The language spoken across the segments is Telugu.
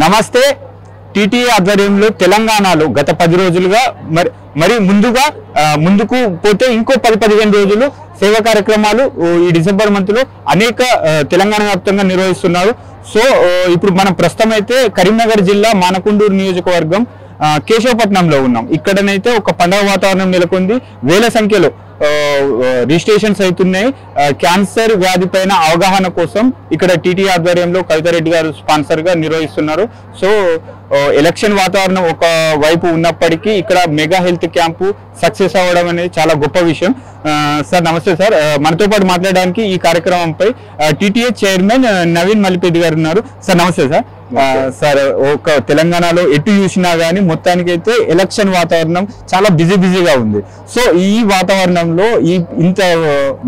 నమస్తే టీటీఏ ఆధ్వర్యంలో తెలంగాణలో గత 10 రోజులుగా మరి ముందుకు పోతే ఇంకో 10-15 రోజులు సేవా కార్యక్రమాలు ఈ డిసెంబర్ మంత్ లో అనేక తెలంగాణ వ్యాప్తంగా నిర్వహిస్తున్నారు. సో ఇప్పుడు మనం ప్రస్తుతం అయితే కరీంనగర్ జిల్లా మానకొండూరు నియోజకవర్గం కేశవపట్నంలో ఉన్నాం. ఇక్కడనైతే ఒక పండుగ వాతావరణం నెలకొంది. వేల సంఖ్యలో రిజిస్ట్రేషన్స్ అవుతున్నాయి. క్యాన్సర్ వ్యాధి పైన అవగాహన కోసం ఇక్కడ టీటీ ఆధ్వర్యంలో కవితారెడ్డి గారు స్పాన్సర్ గా నిర్వహిస్తున్నారు. సో ఎలక్షన్ వాతావరణం ఒక వైపు ఉన్నప్పటికీ ఇక్కడ మెగా హెల్త్ క్యాంపు సక్సెస్ అవ్వడం అనేది చాలా గొప్ప విషయం. సార్ నమస్తే సార్, మనతో పాటు మాట్లాడడానికి ఈ కార్యక్రమంపై టీటీఏ చైర్మన్ నవీన్ మల్లిపెద్ది గారు ఉన్నారు. సార్ నమస్తే సార్. సార్ ఒక తెలంగాణలో ఎటు చూసినా గానీ మొత్తానికైతే ఎలక్షన్ వాతావరణం చాలా బిజీగా ఉంది. సో ఈ వాతావరణంలో ఇంత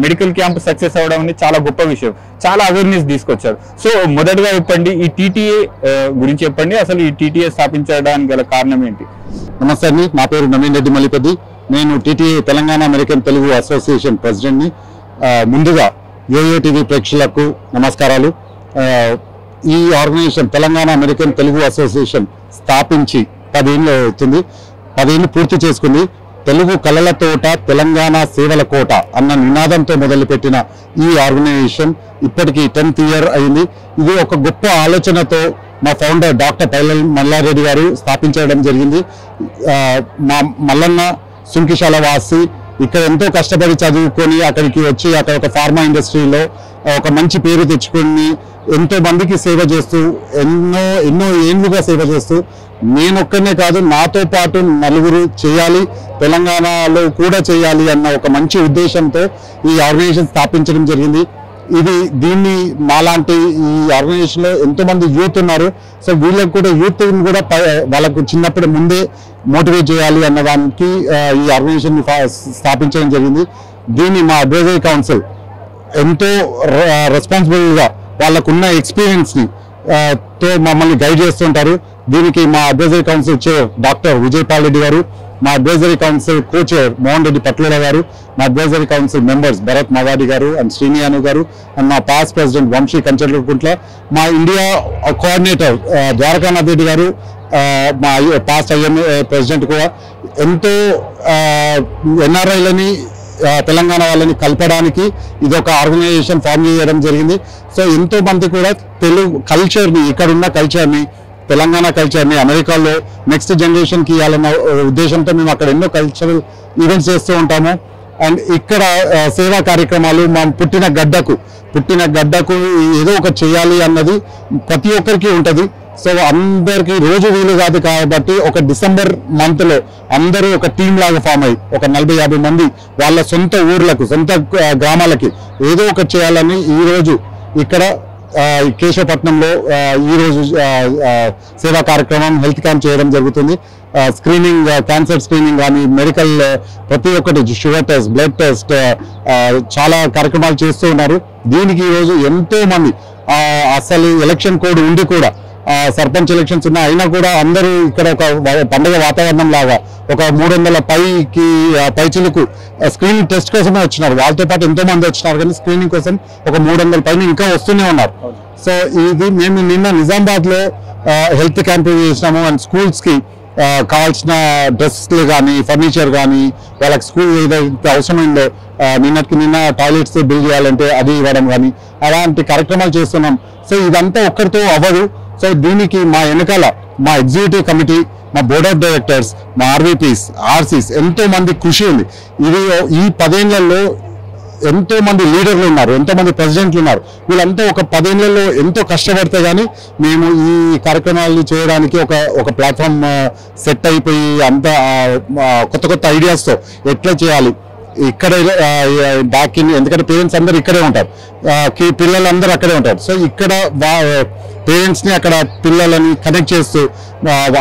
మెడికల్ క్యాంప్ సక్సెస్ అవడం అనేది చాలా గొప్ప విషయం. చాలా అవేర్నెస్ తీసుకొచ్చారు. సో మొదటగా చెప్పండి, ఈ టీటీఏ గురించి చెప్పండి. అసలు ఈ టీటీఏ స్థాపించడానికి గల కారణం ఏంటి? నమస్తే అండి, నా పేరు నవీన్ రెడ్డి మల్లిపెద్ది. నేను TTA Telangana American Telugu association ప్రెసిడెంట్ని. ముందుగా ఏఏటీవీ ప్రేక్షకులకు నమస్కారాలు. ఈ organisation Telangana American Telugu association స్థాపించి 10 ఏళ్ళు అవుతుంది. 10 ఏళ్ళు పూర్తి చేసుకుంది. తెలుగు కళల తోట, తెలంగాణ సేవల కోట అన్న నినాదంతో మొదలుపెట్టిన ఈ ఆర్గనైజేషన్ ఇప్పటికీ 10th ఇయర్ అయింది. ఇది ఒక గొప్ప ఆలోచనతో మా ఫౌండర్ డాక్టర్ పైలల్ మల్లారెడ్డి గారు స్థాపించడం జరిగింది. మా మల్లన్న సుంకిశాల వాసి ఇక్కడ ఎంతో కష్టపడి చదువుకొని అక్కడికి వచ్చి అక్కడ ఒక ఫార్మా ఇండస్ట్రీలో ఒక మంచి పేరు తెచ్చుకొని ఎంతో మందికి సేవ చేస్తూ ఎన్నో ఏళ్ళుగా సేవ చేస్తూ నేనొక్కనే కాదు, నాతో పాటు నలుగురు చేయాలి, తెలంగాణలో కూడా చేయాలి అన్న ఒక మంచి ఉద్దేశంతో ఈ ఆర్గనైజేషన్ స్థాపించడం జరిగింది. దీన్ని మాలాంటి ఈ ఆర్గనైజేషన్ లో ఎంతో మంది యూత్ ఉన్నారు. సో వీళ్ళకి కూడా యూత్ కూడా వాళ్ళకు చిన్నప్పుడు ముందే మోటివేట్ చేయాలి అన్న దానికి ఈ ఆర్గనైజేషన్ స్థాపించడం జరిగింది. దీన్ని మా అడ్వైజరీ కౌన్సిల్ ఎంతో రెస్పాన్సిబుల్ గా వాళ్ళకున్న ఎక్స్పీరియన్స్ ని తో మమ్మల్ని గైడ్ చేస్తుంటారు. దీనికి మా advisory council chair doctor Vijaypal Reddy గారు, మా అడ్వైజరీ కౌన్సిల్ కో చైర్ మోహన్ రెడ్డి పట్లోల గారు, మా అడ్వైజరీ కౌన్సిల్ మెంబర్స్ భరత్ మవాడి గారు అండ్ శ్రీనియాను గారు అండ్ మా పాస్ట్ ప్రెసిడెంట్ వంశీ కంచర్లకుంట్ల, మా ఇండియా కోఆర్డినేటర్ ద్వారకానాథ్ రెడ్డి గారు, మా పాస్ట్ ఐఎంఏ ప్రెసిడెంట్ కూడా ఎంతో ఎన్ఆర్ఐలని తెలంగాణ వాళ్ళని కలపడానికి ఇది ఒక ఆర్గనైజేషన్ ఫామ్ చేయడం జరిగింది. సో ఎంతో మంది కూడా తెలుగు కల్చర్ని, ఇక్కడున్న కల్చర్ని, తెలంగాణ కల్చర్ని అమెరికాలో నెక్స్ట్ జనరేషన్కి ఇవ్వాలన్న ఉద్దేశంతో మేము అక్కడ ఎన్నో కల్చరల్ ఈవెంట్స్ చేస్తూ ఉంటాము. అండ్ ఇక్కడ సేవా కార్యక్రమాలు మా పుట్టిన గడ్డకు ఏదో ఒక చేయాలి అన్నది ప్రతి ఒక్కరికి ఉంటుంది. సో అందరికి రోజు వీలు కాదు కాబట్టి ఒక డిసెంబర్ మంత్ లో అందరూ ఒక టీం లాగా ఫామ్ అయ్యి ఒక 40-50 మంది వాళ్ళ సొంత ఊర్లకు, సొంత గ్రామాలకి ఏదో ఒకటి చేయాలని ఈ రోజు ఇక్కడ కేశవపట్నంలో ఈ రోజు సేవా కార్యక్రమం హెల్త్ క్యాంప్ చేయడం జరుగుతుంది. స్క్రీనింగ్, క్యాన్సర్ స్క్రీనింగ్ కానీ, మెడికల్ ప్రతి ఒక్కటి, షుగర్ టెస్ట్, బ్లడ్ టెస్ట్, చాలా కార్యక్రమాలు చేస్తూ ఉన్నారు. దీనికి ఈరోజు ఎంతో మంది అసలు ఎలక్షన్ కోడ్ ఉండి కూడా సర్పంచ్ ఎలక్షన్స్ ఉన్నాయి అయినా కూడా అందరూ ఇక్కడ ఒక పండుగ వాతావరణం లాగా ఒక 300 పైచిలకు స్క్రీనింగ్ టెస్ట్ కోసమే వచ్చినారు. వాళ్ళతో పాటు ఎంతో మంది వచ్చినారు, కానీ స్క్రీనింగ్ కోసం ఒక 300 పైన ఇంకా వస్తూనే ఉన్నారు. సో ఇది మేము నిన్న నిజామాబాద్ లో హెల్త్ క్యాంప్ చేసినాము. అండ్ స్కూల్స్ కి కావాల్సిన డ్రెస్లు కానీ, ఫర్నిచర్ కానీ, వాళ్ళకి స్కూల్ ఏదైతే అవసరమైందో నిన్న టాయిలెట్స్ బిల్డ్ చేయాలంటే అది ఇవ్వడం కానీ అలాంటి కార్యక్రమాలు చేస్తున్నాం. సో ఇదంతా ఒక్కరితో అవ్వదు. సో దీనికి మా వెనకాల మా ఎగ్జిక్యూటివ్ కమిటీ, మా బోర్డ్ ఆఫ్ డైరెక్టర్స్, మా ఆర్వీపీస్, ఆర్సీస్ ఎంతో మంది కృషి ఉంది. ఈ 10 ఏళ్లలో ఎంతో మంది లీడర్లు ఉన్నారు, ఎంతో మంది ప్రెసిడెంట్లు ఉన్నారు. వీళ్ళంతా ఒక 10 ఏళ్లలో ఎంతో కష్టపడితే కానీ మేము ఈ కార్యక్రమాలు చేయడానికి ఒక ప్లాట్ఫామ్ సెట్ అయిపోయి అంత కొత్త ఐడియాస్తో ఎట్లా చేయాలి ఇక్కడ ఎందుకంటే పేరెంట్స్ అందరూ ఇక్కడే ఉంటారు, పిల్లలందరూ అక్కడే ఉంటారు. సో ఇక్కడ పేరెంట్స్ని అక్కడ పిల్లలని కనెక్ట్ చేస్తూ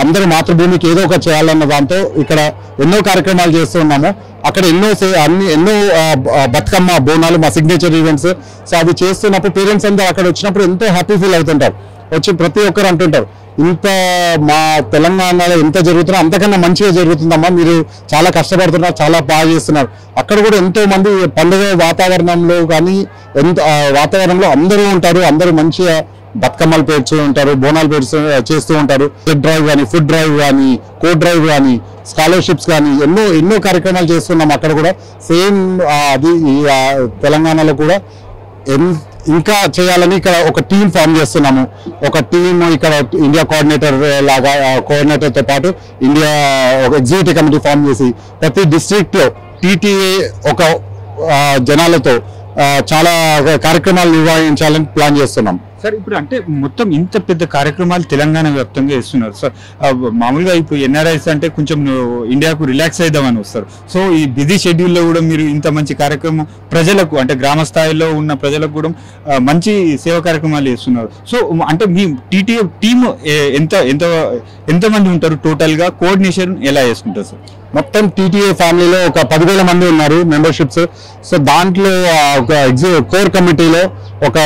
అందరూ మాతృభూమికి ఏదో ఒక చేయాలన్న దాంతో ఇక్కడ ఎన్నో కార్యక్రమాలు చేస్తూ ఉన్నాము. అక్కడ ఎన్నో బతుకమ్మ బోనాలు మా సిగ్నేచర్ ఈవెంట్స్. సో అవి చేస్తున్నప్పుడు పేరెంట్స్ అందరూ అక్కడ వచ్చినప్పుడు ఎంతో హ్యాపీ ఫీల్ అవుతుంటారు. వచ్చి ప్రతి ఒక్కరు అంటుంటారు, ఇంత మా తెలంగాణలో ఎంత జరుగుతున్నా అంతకన్నా మంచిగా జరుగుతుందమ్మా, మీరు చాలా కష్టపడుతున్నారు, చాలా బాగా చేస్తున్నారు. అక్కడ కూడా ఎంతో మంది పండుగ వాతావరణంలో కానీ వాతావరణంలో అందరూ ఉంటారు, అందరూ మంచిగా బతుకమ్మలు పేర్చు ఉంటారు, బోనాలు చేస్తూ ఉంటారు. బ్లడ్ డ్రైవ్ కానీ, ఫుడ్ డ్రైవ్ కానీ, కోడ్ డ్రైవ్ కానీ, స్కాలర్షిప్స్ కానీ ఎన్నో కార్యక్రమాలు చేస్తున్నాం. అక్కడ కూడా సేమ్ అది తెలంగాణలో కూడా ఇంకా చేయాలని ఇక్కడ ఒక టీం ఫామ్ చేస్తున్నాము. ఒక టీం ఇక్కడ ఇండియా కోఆర్డినేటర్ లాగా, కోఆర్డినేటర్తో పాటు ఇండియా ఒక ఎగ్జిక్యూటివ్ కమిటీ ఫామ్ చేసి ప్రతి డిస్ట్రిక్ట్ లో టీటీఏ ఒక జనాలతో చాలా కార్యక్రమాలు నిర్వహించాలని ప్లాన్ చేస్తున్నాం. సార్ ఇప్పుడు అంటే మొత్తం ఇంత పెద్ద కార్యక్రమాలు తెలంగాణ వ్యాప్తంగా చేస్తున్నారు సార్. మామూలుగా ఇప్పుడు ఎన్ఆర్ఐస్ అంటే కొంచెం ఇండియాకు రిలాక్స్ అయిద్దామని వస్తారు. సో ఈ బిజీ షెడ్యూల్లో కూడా మీరు ఇంత మంచి కార్యక్రమం ప్రజలకు అంటే గ్రామ స్థాయిలో ఉన్న ప్రజలకు కూడా మంచి సేవా కార్యక్రమాలు చేస్తున్నారు. సో అంటే మీ టీటీఏ టీమ్ ఎంతమంది ఉంటారు టోటల్ గా? కోఆర్డినేషన్ ఎలా చేసుకుంటారు సార్? మొత్తం టీటీఏ ఫ్యామిలీలో ఒక 10,000 మంది ఉన్నారు మెంబర్షిప్స్. సో దాంట్లో ఒక కోర్ కమిటీలో ఒక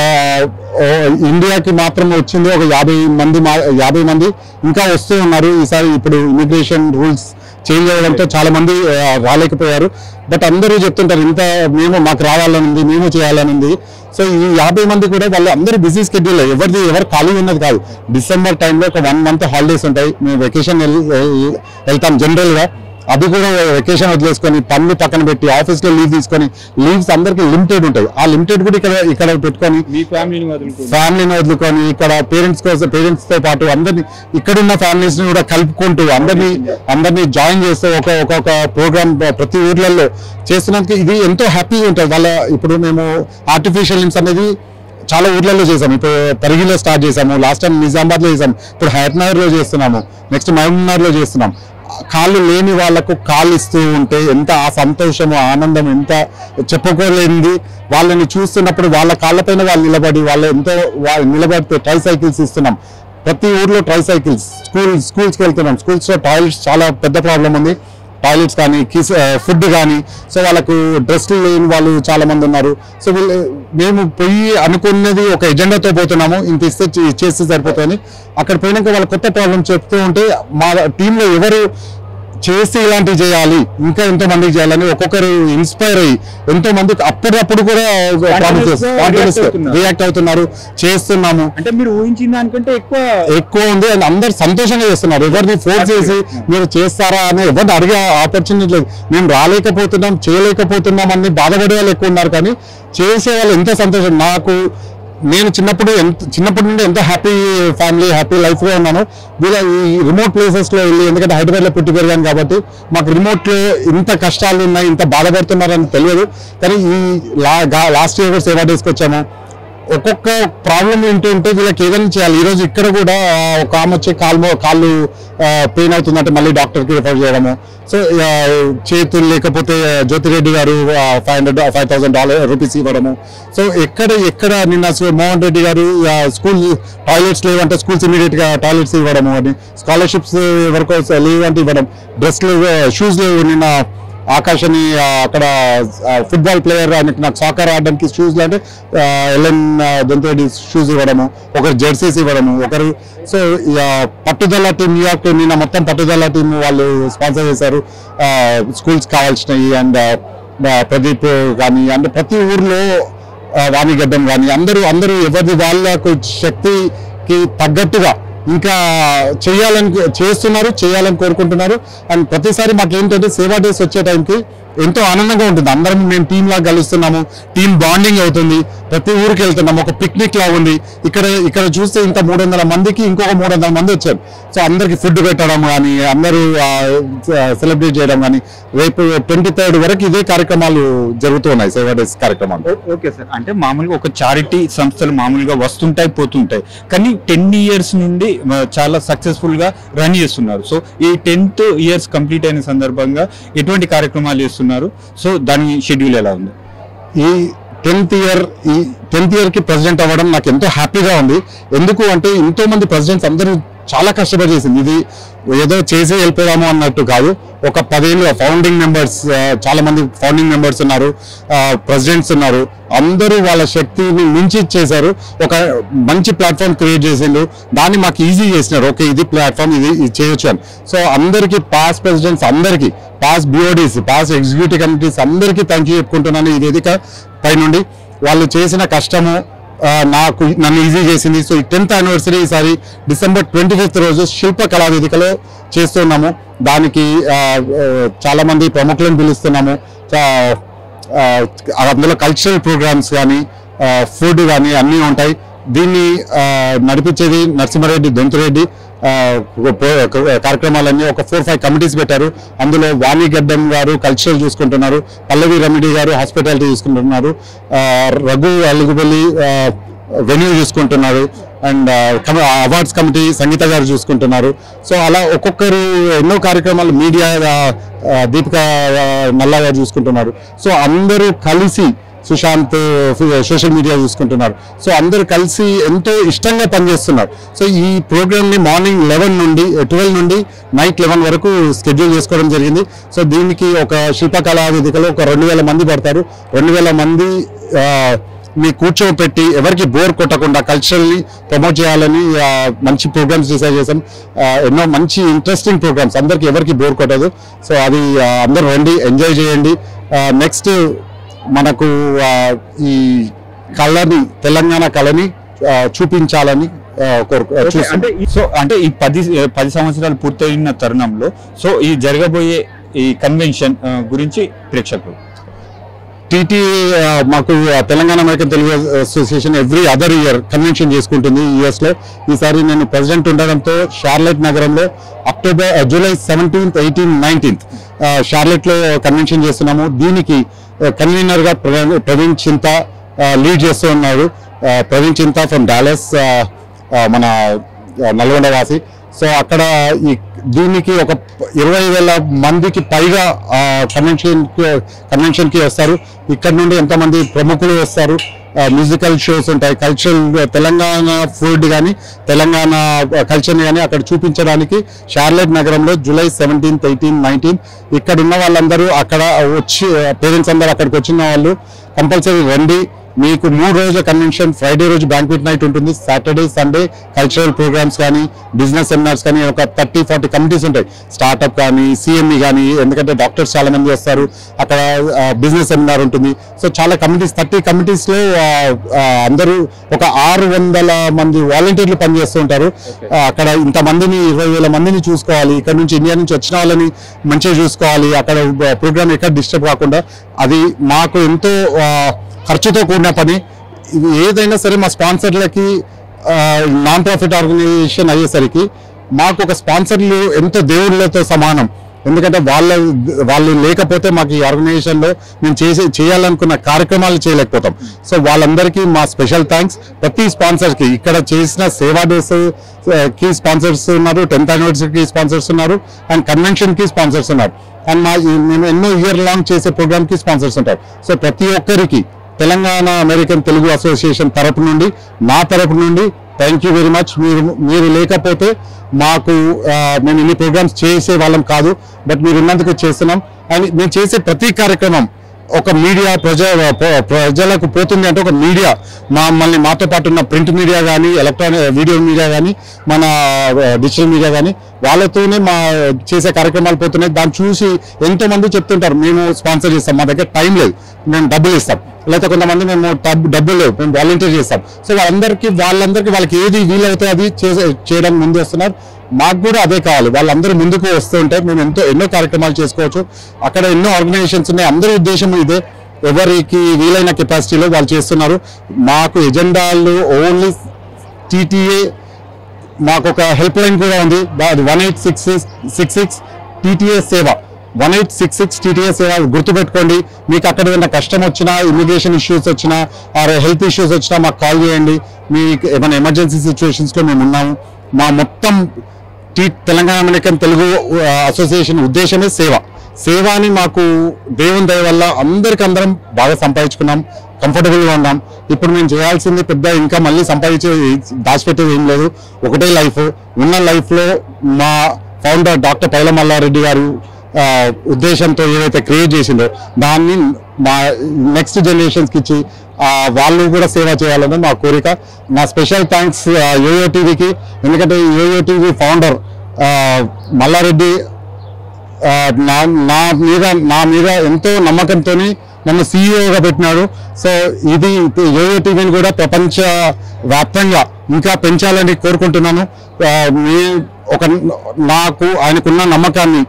ఇండియాకి మాత్రం వచ్చింది ఒక 50 మంది ఇంకా వస్తూ ఉన్నారు. ఈసారి ఇప్పుడు ఇమిగ్రేషన్ రూల్స్ చేంజ్ అవ్వడంతో చాలా మంది రాలేకపోయారు. బట్ అందరూ చెప్తుంటారు మాకు రావాలనుంది, మేము చేయాలనుంది. సో ఈ 50 మంది కూడా వాళ్ళు అందరూ బిజీ స్కెడ్యూల్, ఎవరు ఖాళీ ఉన్నది కాదు. డిసెంబర్ టైంలో ఒక 1 month హాలిడేస్ ఉంటాయి. మేము వెకేషన్ వెళ్తాం జనరల్గా. అది కూడా వెకేషన్ వదిలేసుకొని పనులు పక్కన పెట్టి ఆఫీస్లో లీవ్ తీసుకొని, లీవ్స్ అందరికి లిమిటెడ్ ఉంటాయి. ఆ లిమిటెడ్ కూడా ఇక్కడ పెట్టుకొని ఫ్యామిలీని వదులుకొని ఇక్కడ పేరెంట్స్తో పాటు అందరినీ ఇక్కడున్న ఫ్యామిలీస్ ని కూడా కలుపుకుంటూ అందరినీ జాయిన్ చేస్తూ ఒక్కొక్క ప్రోగ్రామ్ ప్రతి ఊర్లలో చేస్తున్నందుకు ఇది ఎంతో హ్యాపీగా ఉంటుంది. ఇప్పుడు మేము ఆర్టిఫిషియల్ లిమ్స్ అనేది చాలా ఊర్లలో చేసాము. ఇప్పుడు పరిగిలో స్టార్ట్ చేసాము, లాస్ట్ టైం నిజామాబాద్లో చేసాము, ఇప్పుడు హయత్నగర్లో చేస్తున్నాము, నెక్స్ట్ మహబూబ్నగర్లో చేస్తున్నాం. కాళ్ళు లేని వాళ్లకు కాళ్ళు ఇస్తూ ఉంటే ఎంత ఆ సంతోషము, ఆనందం ఎంత చెప్పుకోలేనిది. వాళ్ళని చూస్తున్నప్పుడు వాళ్ళ కాళ్ళపైన వాళ్ళు నిలబడి నిలబడితే ట్రై సైకిల్స్ ఇస్తున్నాం. ప్రతి ఊర్లో ట్రై సైకిల్స్, స్కూల్స్కి వెళ్తున్నాం. స్కూల్స్లో టాయిలెట్స్ చాలా పెద్ద ప్రాబ్లం ఉంది. టాయిలెట్స్ కానీ, ఫుడ్ కానీ. సో వాళ్ళకు డ్రెస్లు లేని వాళ్ళు చాలా మంది ఉన్నారు. సో మేము పోయి అనుకున్నది ఒక ఎజెండాతో పోతున్నాము, ఇంత ఇచ్చేస్తే సరిపోతుంది. అక్కడ పోయినాక వాళ్ళ కొత్త ప్రాబ్లం చెప్తూ ఉంటే మా టీంలో ఎవరు చేసి ఇలాంటివి చేయాలి, ఇంకా ఎంతో మందికి చేయాలని ఒక్కొక్కరు ఇన్స్పైర్ అయ్యి ఎంతో మందికి అప్పుడప్పుడు కూడా రియాక్ట్ అవుతున్నారు, చేస్తున్నాము. అంటే మీరు ఊహించిన దానికంటే ఎక్కువ ఉంది. అందరు సంతోషంగా చేస్తున్నారు. ఎవరిని ఫోర్స్ చేసి మీరు చేస్తారా అని ఎవరిని అడిగే ఆపర్చునిటీ లేదు. మేము రాలేకపోతున్నాం, చేయలేకపోతున్నాం అని బాధపడే వాళ్ళు ఎక్కువ ఉన్నారు. కానీ చేసే వాళ్ళు ఎంత సంతోషం. నేను చిన్నప్పటి నుండి ఎంత హ్యాపీ ఫ్యామిలీ, హ్యాపీ లైఫ్ లో ఉన్నాను. ఈ రిమోట్ ప్లేసెస్ లో వెళ్ళి, ఎందుకంటే హైదరాబాద్ లో పుట్టి పెరిగాను కాబట్టి మాకు రిమోట్ లో ఇంత కష్టాలు ఉన్నాయి, ఇంత బాధపడుతున్నారని తెలియదు. కానీ ఈ లాస్ట్ ఇయర్ సేవా డేస్కి వచ్చాము. ఒక్కొక్క ప్రాబ్లం ఏంటంటే వీళ్ళకి ఏదైనా చేయాలి. ఈరోజు ఇక్కడ కూడా ఒక ఆమె వచ్చి కాళ్ళు పెయిన్ అవుతుందంటే మళ్ళీ డాక్టర్కి రిఫర్ చేయడము. సో చేతులు లేకపోతే జ్యోతిరెడ్డి గారు $5,000 ఇవ్వడము. సో ఎక్కడ నిన్న మోహన్ రెడ్డి గారు స్కూల్ టాయిలెట్స్ లేవంటే స్కూల్స్ ఇమీడియట్ గా టాయిలెట్స్ ఇవ్వడము అని, స్కాలర్షిప్స్ ఎవరికో లేవంటే ఇవ్వడం, డ్రెస్లు షూస్ లేవు. నిన్న ఆకాశని అక్కడ ఫుట్బాల్ ప్లేయర్, ఆయనకి నాకు సాకర్ ఆడడానికి షూస్ అంటే ఎల్ఎన్ దొంతరెడ్డి షూస్ ఇవ్వడము, ఒకరు జెర్సీస్ ఇవ్వడము, ఒకరు. సో పట్టుదల టీం న్యూయార్క్ నిన్న మొత్తం పట్టుదల టీం వాళ్ళు స్పాన్సర్ చేశారు స్కూల్స్ కావాల్సినవి. అండ్ ప్రదీప్ కానీ, అంటే ప్రతి ఊర్లో వాణిగడ్డం కానీ అందరూ ఎవరిది వాళ్ళకు శక్తికి తగ్గట్టుగా ఇంకా చేయాలని కోరుకుంటున్నారు. అండ్ ప్రతిసారి మాకేంటంటే సేవా డేస్ వచ్చే టైంకి ఎంతో ఆనందంగా ఉంటుంది. అందరం మేము టీమ్ లాగా కలుస్తున్నాము, టీమ్ బాండింగ్ అవుతుంది, ప్రతి ఊరికి వెళ్తున్నాము, ఒక పిక్నిక్ లాగా ఉంది. ఇక్కడ చూస్తే ఇంత 300 మందికి ఇంకొక 300 మంది వచ్చారు. సో అందరికి ఫుడ్ పెట్టడం కానీ, అందరూ సెలబ్రేట్ చేయడం కానీ, రేపు 23rd వరకు ఇదే కార్యక్రమాలు జరుగుతూ ఉన్నాయి, సేవా డేస్ కార్యక్రమాలు. ఓకే సార్, అంటే మామూలుగా ఒక చారిటీ సంస్థలు మామూలుగా వస్తుంటాయి పోతుంటాయి, కానీ 10 years నుండి చాలా సక్సెస్ఫుల్ గా రన్ చేస్తున్నారు. సో ఈ 10th years కంప్లీట్ అయిన సందర్భంగా ఎటువంటి కార్యక్రమాలు చేస్తున్నారు? సో దాని షెడ్యూల్ ఎలా ఉంది? ఈ 10th year కి ప్రెసిడెంట్ అవ్వడం నాకు ఎంతో హ్యాపీగా ఉంది. ఎందుకు అంటే ఎంతో మంది ప్రెసిడెంట్స్ అందరూ చాలా కష్టపడి చేసింది. ఇది ఏదో చేసి వెళ్ళిపోయాము అన్నట్టు కాదు. ఒక 10 ఏళ్ళు ఫౌండింగ్ మెంబర్స్, చాలా మంది ఫౌండింగ్ మెంబర్స్ ఉన్నారు, ప్రెసిడెంట్స్ ఉన్నారు. అందరూ వాళ్ళ శక్తిని మించి చేశారు. ఒక మంచి ప్లాట్ఫామ్ క్రియేట్ చేసిండు, దాన్ని మాకు ఈజీ చేసినారు. ఓకే, ఇది ప్లాట్ఫామ్, ఇది చేయొచ్చు అని. సో అందరికీ, పాస్ట్ ప్రెసిడెంట్స్ అందరికీ, పాస్ట్ బిఓడీస్, పాస్ట్ ఎగ్జిక్యూటివ్ కమిటీస్ అందరికీ థ్యాంక్ యూ చెప్పుకుంటున్నాను. ఈ వేదిక పై నుండి వాళ్ళు చేసిన కష్టము, నన్ను ఈజీ చేసింది. సో ఈ 10th యానివర్సరీ ఈసారి December 25th రోజు శిల్ప కళావేదికలో చేస్తున్నాము. దానికి చాలా మంది ప్రముఖులను పిలుస్తున్నాము. అందులో కల్చరల్ ప్రోగ్రామ్స్ కానీ ఫుడ్ కానీ అన్నీ ఉంటాయి. దీన్ని నడిపించేది నరసింహారెడ్డి దొంతురెడ్డి. కార్యక్రమాలన్నీ ఒక 4-5 కమిటీస్ పెట్టారు. అందులో వాణిగడ్డం గారు కల్చరల్ చూసుకుంటున్నారు, పల్లవి రెమిడీ గారు హాస్పిటాలిటీ చూసుకుంటున్నారు, రఘు అలుగుబల్లి వెన్యూ చూసుకుంటున్నారు, అండ్ అవార్డ్స్ కమిటీ సంగీత గారు చూసుకుంటున్నారు. సో అలా ఒక్కొక్కరు ఎన్నో కార్యక్రమాలు మీడియా దీపిక నల్లా గారు చూసుకుంటున్నారు. సో అందరూ కలిసి సుశాంత్ సోషల్ మీడియా చూసుకుంటున్నారు. సో అందరూ కలిసి ఎంతో ఇష్టంగా పనిచేస్తున్నారు. సో ఈ ప్రోగ్రామ్ని మార్నింగ్ 11 నుండి 12 నుండి నైట్ 11 వరకు షెడ్యూల్ చేసుకోవడం జరిగింది. సో దీనికి ఒక శిల్పకళా వేదికలో ఒక 2000 మంది పడతారు. 2000 మంది మీ కూర్చోపెట్టి ఎవరికి బోర్ కొట్టకుండా కల్చరల్ని ప్రమోట్ చేయాలని మంచి ప్రోగ్రామ్స్ డిసైడ్ చేసాం. ఎన్నో మంచి ఇంట్రెస్టింగ్ ప్రోగ్రామ్స్, అందరికి ఎవరికి బోర్ కొట్టదు. సో అది అందరూ రండి, ఎంజాయ్ చేయండి. నెక్స్ట్ మనకు ఈ కళని, తెలంగాణ కళని చూపించాలని అంటే ఈ 10 సంవత్సరాలు పూర్తయిన తరుణంలో సో ఈ జరగబోయే ఈ కన్వెన్షన్ గురించి ప్రేక్షకులు టీటీ మాకు Telangana American Telugu association every other year convention చేసుకుంటుంది US లో. ఈసారి నేను ప్రెసిడెంట్ ఉండడంతో షార్లెట్ నగరంలో July 17th, 18th, 19th షార్లెట్లో convention చేస్తున్నాము. దీనికి కన్వీనర్ గా ప్రవీణ్ చింత లీడ్ చేస్తూ ఉన్నారు. ప్రవీణ్ చింత ఫ్రమ్ డాలస్, మన నల్గొండ వాసి. సో అక్కడ దీనికి ఒక 20,000 మందికి పైగా కన్వెన్షన్కి వస్తారు. ఇక్కడ నుండి ఎంతమంది ప్రముఖులు వస్తారు. మ్యూజికల్ షోస్ ఉంటాయి, కల్చరల్ తెలంగాణ ఫుడ్ కానీ తెలంగాణ కల్చర్ని కానీ అక్కడ చూపించడానికి షార్లెట్ నగరంలో జూలై 17th, 18th, 19th ఇక్కడ ఉన్న వాళ్ళందరూ అక్కడ వచ్చి పేరెంట్స్ అందరూ అక్కడికి వచ్చిన వాళ్ళు కంపల్సరీ రండి. మీకు 3 రోజుల కన్వెన్షన్, ఫ్రైడే రోజు బ్యాంక్వెట్ నైట్ ఉంటుంది, సాటర్డే సండే కల్చరల్ ప్రోగ్రామ్స్ కానీ బిజినెస్ సెమినార్స్ కానీ ఒక 30-40 కమిటీస్ ఉంటాయి. స్టార్ట్అప్ కానీ CME కానీ, ఎందుకంటే డాక్టర్స్ చాలా మంది వస్తారు. అక్కడ బిజినెస్ సెమినార్ ఉంటుంది. సో చాలా కమిటీస్, 30 కమిటీస్లో అందరూ ఒక 600 మంది వాలంటీర్లు పనిచేస్తూ ఉంటారు. అక్కడ ఇంతమందిని 20,000 మందిని చూసుకోవాలి. ఇక్కడ నుంచి ఇండియా నుంచి వచ్చిన వాళ్ళని మంచిగా చూసుకోవాలి. అక్కడ ప్రోగ్రామ్ ఎక్కడ డిస్టర్బ్ కాకుండా. అది మాకు ఎంతో ఖర్చుతో కూడిన పని. ఏదైనా సరే మా స్పాన్సర్లకి నాన్ ప్రాఫిట్ ఆర్గనైజేషన్ అయ్యేసరికి మాకు ఒక స్పాన్సర్లు ఎంతో దేవుళ్ళతో సమానం. ఎందుకంటే వాళ్ళు లేకపోతే మాకు ఈ ఆర్గనైజేషన్లో మేము చేయాలనుకున్న కార్యక్రమాలు చేయలేకపోతాం. సో వాళ్ళందరికీ మా స్పెషల్ థ్యాంక్స్. ప్రతి స్పాన్సర్కి ఇక్కడ చేసిన సేవా డేస్ కి స్పాన్సర్స్ ఉన్నారు, 10th యానివర్సరీకి స్పాన్సర్స్ ఉన్నారు, అండ్ కన్వెన్షన్కి స్పాన్సర్స్ ఉన్నారు, అండ్ మేము ఎన్నో ఇయర్ లాంగ్ చేసే ప్రోగ్రామ్కి స్పాన్సర్స్ ఉంటారు. సో ప్రతి ఒక్కరికి తెలంగాణ అమెరికన్ తెలుగు అసోసియేషన్ తరపు నుండి, నా తరపు నుండి థ్యాంక్ యూ వెరీ మచ్. మీరు లేకపోతే మాకు మేము ఇన్ని ప్రోగ్రామ్స్ చేసే వాళ్ళం కాదు. బట్ మీరు ఉన్నందుకు చేస్తున్నాం. అండ్ మేము చేసే ప్రతి కార్యక్రమం ఒక మీడియా ప్రజలకు పోతుంది అంటే ఒక మీడియా మమ్మల్ని మాతో పాటు ఉన్న ప్రింట్ మీడియా కానీ, ఎలక్ట్రానిక్ వీడియో మీడియా కానీ, మన డిజిటల్ మీడియా కానీ వాళ్ళతోనే మా చేసే కార్యక్రమాలు పోతున్నాయి. దాన్ని చూసి ఎంతో మంది చెప్తుంటారు మేము స్పాన్సర్ చేస్తాం, మా దగ్గర టైం లేదు, మేము డబ్బులు ఇస్తాం, లేకపోతే కొంతమంది మేము డబ్బులు లేవు, మేము వాలంటీర్ చేస్తాం. సో వాళ్ళకి ఏది వీలవుతే అది చేయడానికి ముందు వస్తున్నారు. మాకు కూడా అదే కావాలి. వాళ్ళందరూ ముందుకు వస్తూ ఉంటే మేము ఎన్నో కార్యక్రమాలు చేసుకోవచ్చు. అక్కడ ఎన్నో ఆర్గనైజేషన్స్ ఉన్నాయి. అందరి ఉద్దేశం ఇదే, ఎవరికి వీలైన కెపాసిటీలో వాళ్ళు చేస్తున్నారు. మాకు ఎజెండాలు ఓన్లీ TTA. మాకు ఒక హెల్ప్ లైన్ కూడా ఉంది, 1866 TTA సేవ, 1866 TTA సేవ. గుర్తుపెట్టుకోండి. మీకు అక్కడ ఏదైనా కష్టం వచ్చినా, ఇమిగ్రేషన్ ఇష్యూస్ వచ్చినా, ఆర్ హెల్త్ ఇష్యూస్ వచ్చినా మాకు కాల్ చేయండి. మీకు ఏమైనా ఎమర్జెన్సీ సిచ్యువేషన్స్లో మేము ఉన్నాము. మా మొత్తం తెలంగాణ అమెరికన్ తెలుగు అసోసియేషన్ ఉద్దేశమే సేవ అని మాకు దేవుని దయ వల్ల అందరికందరం బాగా సంపాదించుకున్నాం, కంఫర్టబుల్గా ఉన్నాం. ఇప్పుడు మేము చేయాల్సింది పెద్ద ఇంకా మళ్ళీ దాచిపెట్టేది ఏం లేదు. ఒకటే లైఫ్. ఉన్న లైఫ్లో మా ఫౌండర్ డాక్టర్ పైల మల్లారెడ్డి గారు ఉద్దేశంతో ఏదైతే క్రియేట్ చేసిందో దాన్ని మా నెక్స్ట్ జనరేషన్స్కి ఇచ్చి వాళ్ళు కూడా సేవ చేయాలని మా కోరిక. నా స్పెషల్ థ్యాంక్స్ యోయో టీవీకి. ఎందుకంటే యోయో టీవీ ఫౌండర్ మల్లారెడ్డి నా మీద ఎంతో నమ్మకంతో నన్ను సీఈఓగా పెట్టినాడు. సో ఇది యోయో టీవీని కూడా ప్రపంచ వ్యాప్తంగా ఇంకా పెంచాలని కోరుకుంటున్నాను. నాకు ఆయనకున్న నమ్మకాన్ని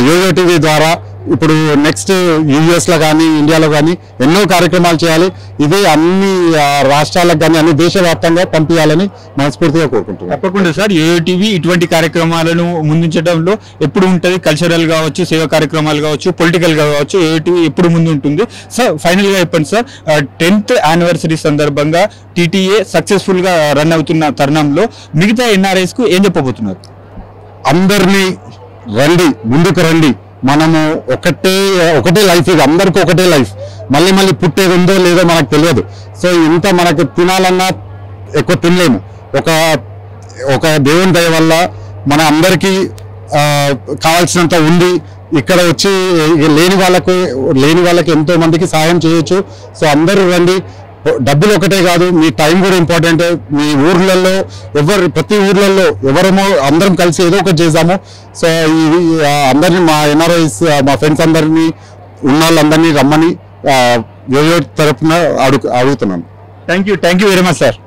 యోయో టీవీ ద్వారా ఇప్పుడు నెక్స్ట్ యూఎస్లో కానీ ఇండియాలో కానీ ఎన్నో కార్యక్రమాలు చేయాలి. ఇది అన్ని రాష్ట్రాలకు కానీ అన్ని దేశవ్యాప్తంగా పంపించాలని మనస్ఫూర్తిగా కోరుకుంటున్నాను. తప్పకుండా సార్, యోయో టీవీ ఇటువంటి కార్యక్రమాలను ముందుంచడంలో ఎప్పుడు ఉంటుంది. కల్చరల్ కావచ్చు, సేవా కార్యక్రమాలు కావచ్చు, పొలిటికల్ గా కావచ్చు, యోయో టీవీ ఎప్పుడు ముందు ఉంటుంది. సార్ ఫైనల్ గా చెప్పండి సార్, 10th యానివర్సరీ సందర్భంగా టీటీఏ సక్సెస్ఫుల్ గా రన్ అవుతున్న తరుణంలో మిగతా ఎన్ఆర్ఐస్ కు ఏం చెప్పబోతున్నారు? అందరినీ రండి, ముందుకు రండి. మనము ఒకటే లైఫ్, ఇది అందరికీ ఒకటే లైఫ్. మళ్ళీ మళ్ళీ పుట్టేది ఉందో లేదో మనకు తెలియదు. సో ఇంత మనకు తినాలన్నా ఎక్కువ తినలేము. ఒక దేవుని దయ వల్ల మన అందరికీ కావాల్సినంత ఉంది. ఇక్కడ వచ్చి లేని వాళ్ళకి ఎంతో మందికి సహాయం చేయొచ్చు. సో అందరూ రండి. డబ్బులు ఒకటే కాదు, మీ టైం కూడా ఇంపార్టెంట్. మీ ఊర్లలో ప్రతి ఊర్లలో ఎవరేమో అందరం కలిసి ఏదో ఒకటి చేద్దాము. సో అందరినీ మా ఎన్ఆర్ఐస్, మా ఫ్రెండ్స్ అందరినీ ఉన్న వాళ్ళందరినీ రమ్మని యోయో తరఫున అడుగుతున్నాను. Thank you very much sir.